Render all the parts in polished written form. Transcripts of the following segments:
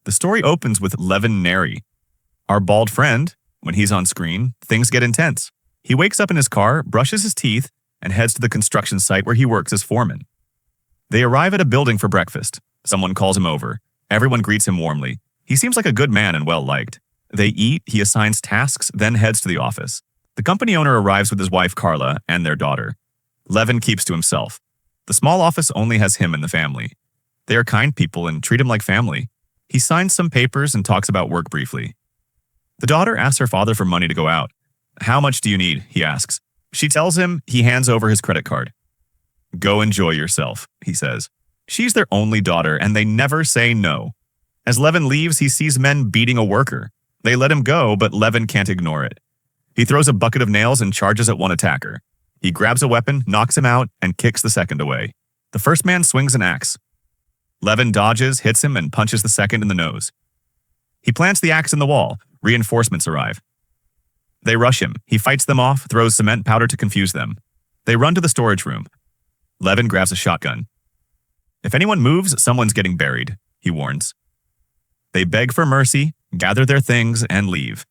The story opens with Levon Neri, our bald friend. When he's on screen, things get intense. He wakes up in his car, brushes his teeth, and heads to the construction site where he works as foreman. They arrive at a building for breakfast. Someone calls him over. Everyone greets him warmly. He seems like a good man and well-liked. They eat, he assigns tasks, then heads to the office. The company owner arrives with his wife Carla and their daughter. Levon keeps to himself. The small office only has him and the family. They are kind people and treat him like family. He signs some papers and talks about work briefly. The daughter asks her father for money to go out. "How much do you need?" he asks. She tells him. He hands over his credit card. "Go enjoy yourself," he says. She's their only daughter, and they never say no. As Levon leaves, he sees men beating a worker. They let him go, but Levon can't ignore it. He throws a bucket of nails and charges at one attacker. He grabs a weapon, knocks him out, and kicks the second away. The first man swings an axe. Levon dodges, hits him, and punches the second in the nose. He plants the axe in the wall. Reinforcements arrive. They rush him. He fights them off, throws cement powder to confuse them. They run to the storage room. Levon grabs a shotgun. "If anyone moves, someone's getting buried," he warns. They beg for mercy, gather their things, and leave.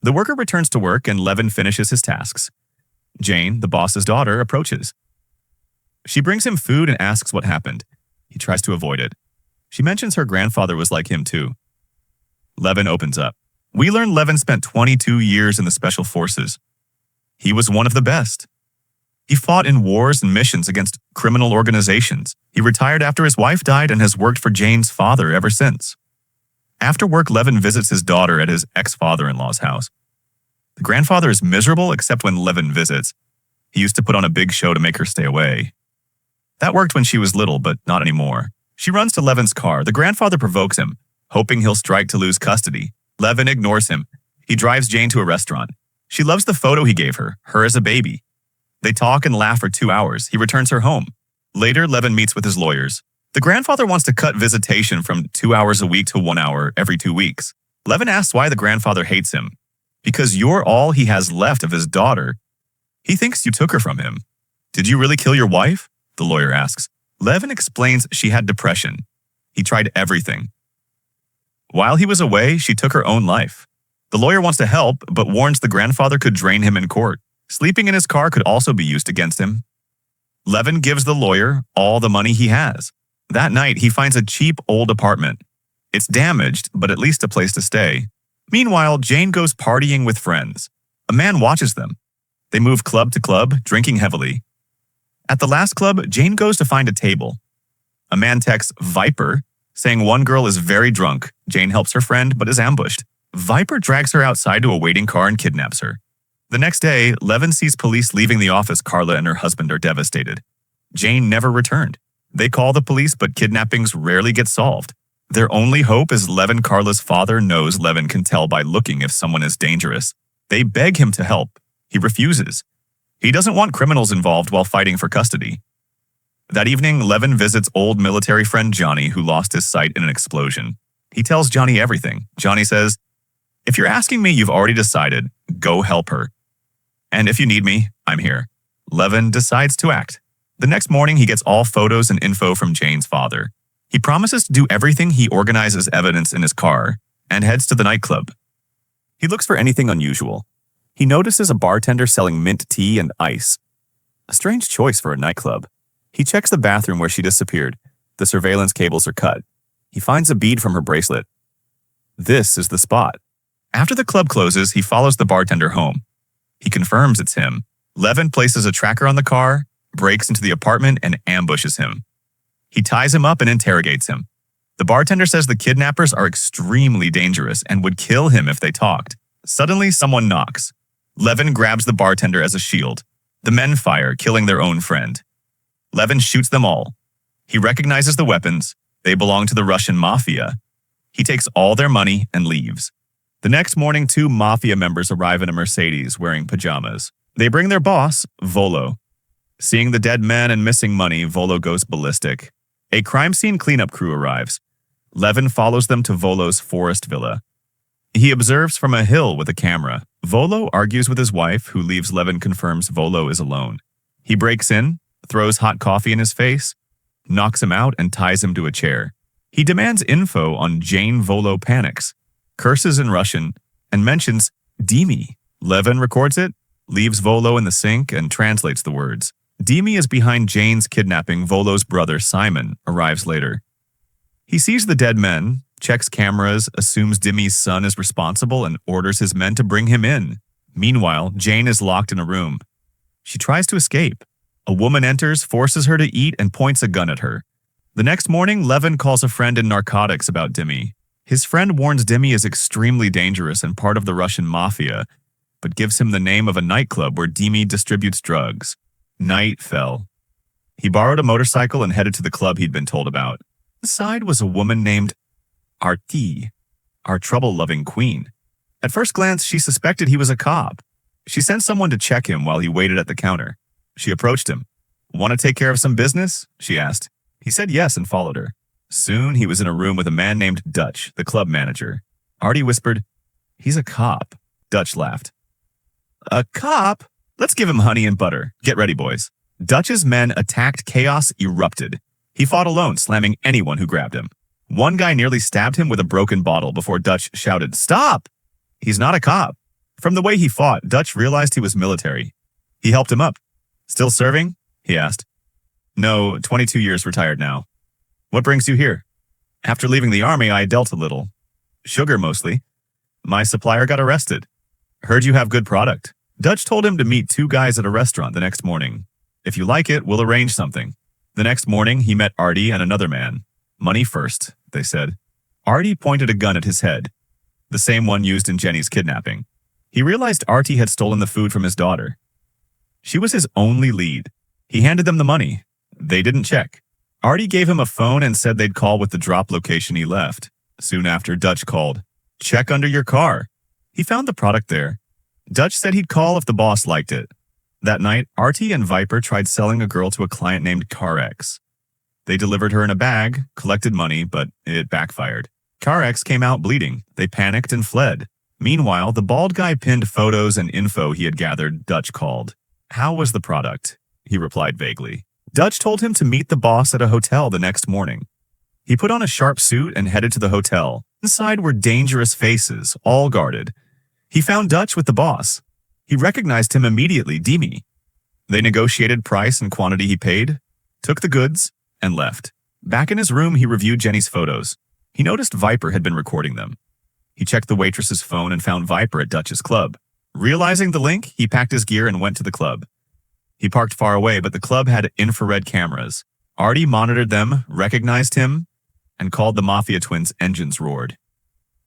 The worker returns to work and Levon finishes his tasks. Jane, the boss's daughter, approaches. She brings him food and asks what happened. He tries to avoid it. She mentions her grandfather was like him too. Levon opens up. We learn Levon spent 22 years in the Special Forces. He was one of the best. He fought in wars and missions against criminal organizations. He retired after his wife died and has worked for Jane's father ever since. After work, Levon visits his daughter at his ex-father-in-law's house. The grandfather is miserable except when Levon visits. He used to put on a big show to make her stay away. That worked when she was little, but not anymore. She runs to Levon's car. The grandfather provokes him, hoping he'll strike to lose custody. Levon ignores him. He drives Jane to a restaurant. She loves the photo he gave her as a baby. They talk and laugh for 2 hours. He returns her home. Later, Levon meets with his lawyers. The grandfather wants to cut visitation from 2 hours a week to 1 hour every 2 weeks. Levon asks why the grandfather hates him. Because you're all he has left of his daughter. He thinks you took her from him. Did you really kill your wife? The lawyer asks. Levon explains she had depression. He tried everything. While he was away, she took her own life. The lawyer wants to help, but warns the grandfather could drain him in court. Sleeping in his car could also be used against him. Levon gives the lawyer all the money he has. That night, he finds a cheap old apartment. It's damaged, but at least a place to stay. Meanwhile, Jane goes partying with friends. A man watches them. They move club to club, drinking heavily. At the last club, Jane goes to find a table. A man texts Viper, saying one girl is very drunk. Jane helps her friend, but is ambushed. Viper drags her outside to a waiting car and kidnaps her. The next day, Levon sees police leaving the office. Carla and her husband are devastated. Jane never returned. They call the police, but kidnappings rarely get solved. Their only hope is Levon. Carla's father knows Levon can tell by looking if someone is dangerous. They beg him to help. He refuses. He doesn't want criminals involved while fighting for custody. That evening, Levon visits old military friend Johnny, who lost his sight in an explosion. He tells Johnny everything. Johnny says, "If you're asking me, you've already decided. Go help her. And if you need me, I'm here." Levon decides to act. The next morning, he gets all photos and info from Jane's father. He promises to do everything. He organizes evidence in his car and heads to the nightclub. He looks for anything unusual. He notices a bartender selling mint tea and ice. A strange choice for a nightclub. He checks the bathroom where she disappeared. The surveillance cables are cut. He finds a bead from her bracelet. This is the spot. After the club closes, he follows the bartender home. He confirms it's him. Levon places a tracker on the car, breaks into the apartment, and ambushes him. He ties him up and interrogates him. The bartender says the kidnappers are extremely dangerous and would kill him if they talked. Suddenly, someone knocks. Levon grabs the bartender as a shield. The men fire, killing their own friend. Levon shoots them all. He recognizes the weapons. They belong to the Russian mafia. He takes all their money and leaves. The next morning, 2 mafia members arrive in a Mercedes wearing pajamas. They bring their boss, Volo. Seeing the dead men and missing money, Volo goes ballistic. A crime scene cleanup crew arrives. Levon follows them to Volo's forest villa. He observes from a hill with a camera. Volo argues with his wife, who leaves. Levon confirms Volo is alone. He breaks in, throws hot coffee in his face, knocks him out, and ties him to a chair. He demands info on Jane Volo panics, curses in Russian, and mentions Dimi. Levon records it, leaves Volo in the sink, and translates the words. Dimi is behind Jane's kidnapping. Volo's brother, Simon, arrives later. He sees the dead men, checks cameras, assumes Dimi's son is responsible, and orders his men to bring him in. Meanwhile, Jane is locked in a room. She tries to escape. A woman enters, forces her to eat, and points a gun at her. The next morning, Levon calls a friend in narcotics about Dimi. His friend warns Dimi is extremely dangerous and part of the Russian mafia, but gives him the name of a nightclub where Dimi distributes drugs. Night fell. He borrowed a motorcycle and headed to the club he'd been told about. Inside was a woman named Artie, our trouble-loving queen. At first glance, she suspected he was a cop. She sent someone to check him while he waited at the counter. She approached him. "Want to take care of some business?" she asked. He said yes and followed her. Soon, he was in a room with a man named Dutch, the club manager. Artie whispered, "He's a cop." Dutch laughed. "A cop? Let's give him honey and butter. Get ready, boys." Dutch's men attacked. Chaos erupted. He fought alone, slamming anyone who grabbed him. One guy nearly stabbed him with a broken bottle before Dutch shouted, "Stop!" He's not a cop. From the way he fought, Dutch realized he was military. He helped him up. "Still serving?" he asked. "No, 22 years retired now." "What brings you here?" "After leaving the army, I dealt a little. Sugar mostly. My supplier got arrested." "Heard you have good product." Dutch told him to meet two guys at a restaurant the next morning. "If you like it, we'll arrange something." The next morning, he met Artie and another man. "Money first," they said. Artie pointed a gun at his head, the same one used in Jenny's kidnapping. He realized Artie had stolen the food from his daughter. She was his only lead. He handed them the money. They didn't check. Artie gave him a phone and said they'd call with the drop location he left. Soon after, Dutch called. "Check under your car." He found the product there. Dutch said he'd call if the boss liked it. That night, Artie and Viper tried selling a girl to a client named CarX. They delivered her in a bag, collected money, but it backfired. CarX came out bleeding. They panicked and fled. Meanwhile, the bald guy pinned photos and info he had gathered. Dutch called. "How was the product?" he replied vaguely. Dutch told him to meet the boss at a hotel the next morning. He put on a sharp suit and headed to the hotel. Inside were dangerous faces, all guarded. He found Dutch with the boss. He recognized him immediately, Dimi. They negotiated price and quantity he paid, took the goods, and left. Back in his room, he reviewed Jenny's photos. He noticed Viper had been recording them. He checked the waitress's phone and found Viper at Dutch's club. Realizing the link, he packed his gear and went to the club. He parked far away, but the club had infrared cameras. Artie monitored them, recognized him, and called the Mafia twins' engines roared.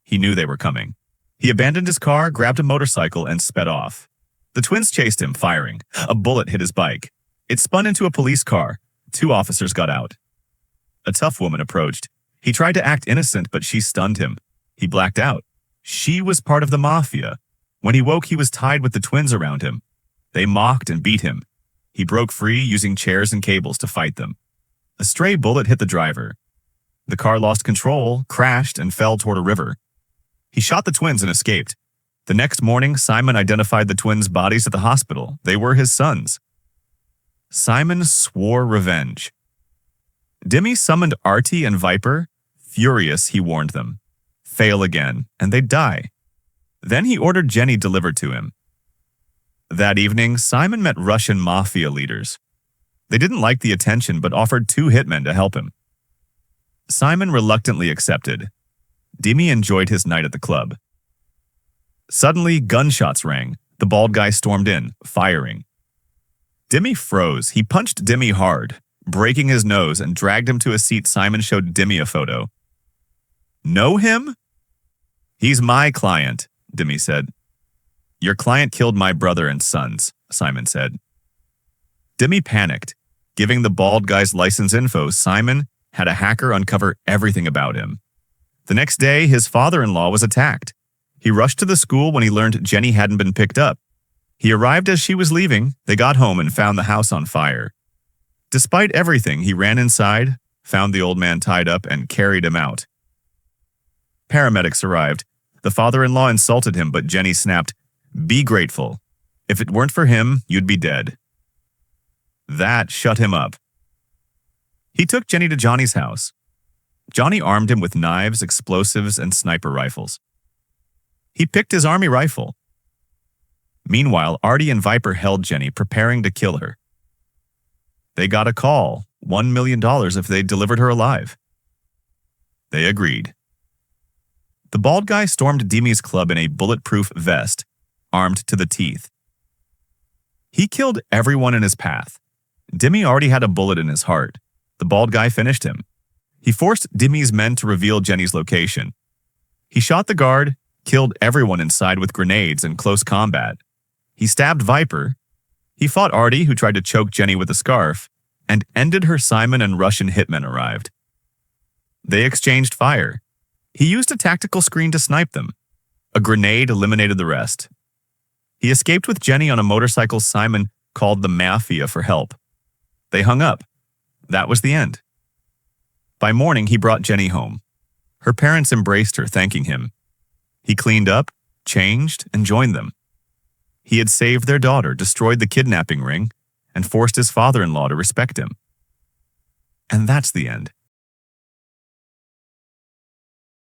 He knew they were coming. He abandoned his car, grabbed a motorcycle, and sped off. The twins chased him, firing. A bullet hit his bike. It spun into a police car. 2 officers got out. A tough woman approached. He tried to act innocent, but she stunned him. He blacked out. She was part of the Mafia. When he woke, he was tied with the twins around him. They mocked and beat him. He broke free, using chairs and cables to fight them. A stray bullet hit the driver. The car lost control, crashed, and fell toward a river. He shot the twins and escaped. The next morning, Simon identified the twins' bodies at the hospital. They were his sons. Simon swore revenge. Dimi summoned Artie and Viper. Furious, he warned them. Fail again, and they'd die. Then he ordered Jenny delivered to him. That evening, Simon met Russian mafia leaders. They didn't like the attention, but offered 2 hitmen to help him. Simon reluctantly accepted. Dimi enjoyed his night at the club. Suddenly, gunshots rang. The bald guy stormed in, firing. Dimi froze. He punched Dimi hard, breaking his nose, and dragged him to a seat. Simon showed Dimi a photo. "Know him?" "He's my client," Dimi said. "Your client killed my brother and sons," Simon said. Dimi panicked. Giving the bald guy's license info, Simon had a hacker uncover everything about him. The next day, his father-in-law was attacked. He rushed to the school when he learned Jenny hadn't been picked up. He arrived as she was leaving. They got home and found the house on fire. Despite everything, he ran inside, found the old man tied up, and carried him out. Paramedics arrived. The father-in-law insulted him, but Jenny snapped, "Be grateful. If it weren't for him, you'd be dead." That shut him up. He took Jenny to Johnny's house. Johnny armed him with knives, explosives, and sniper rifles. He picked his army rifle. Meanwhile, Artie and Viper held Jenny, preparing to kill her. They got a call, $1 million if they delivered her alive. They agreed. The bald guy stormed Demi's club in a bulletproof vest, armed to the teeth. He killed everyone in his path. Demi already had a bullet in his heart. The bald guy finished him. He forced Demi's men to reveal Jenny's location. He shot the guard, killed everyone inside with grenades in close combat. He stabbed Viper. He fought Artie, who tried to choke Jenny with a scarf, and ended her Simon and Russian hitmen arrived. They exchanged fire. He used a tactical screen to snipe them. A grenade eliminated the rest. He escaped with Jenny on a motorcycle Simon called the Mafia for help. They hung up. That was the end. By morning, he brought Jenny home. Her parents embraced her, thanking him. He cleaned up, changed, and joined them. He had saved their daughter, destroyed the kidnapping ring, and forced his father-in-law to respect him. And that's the end.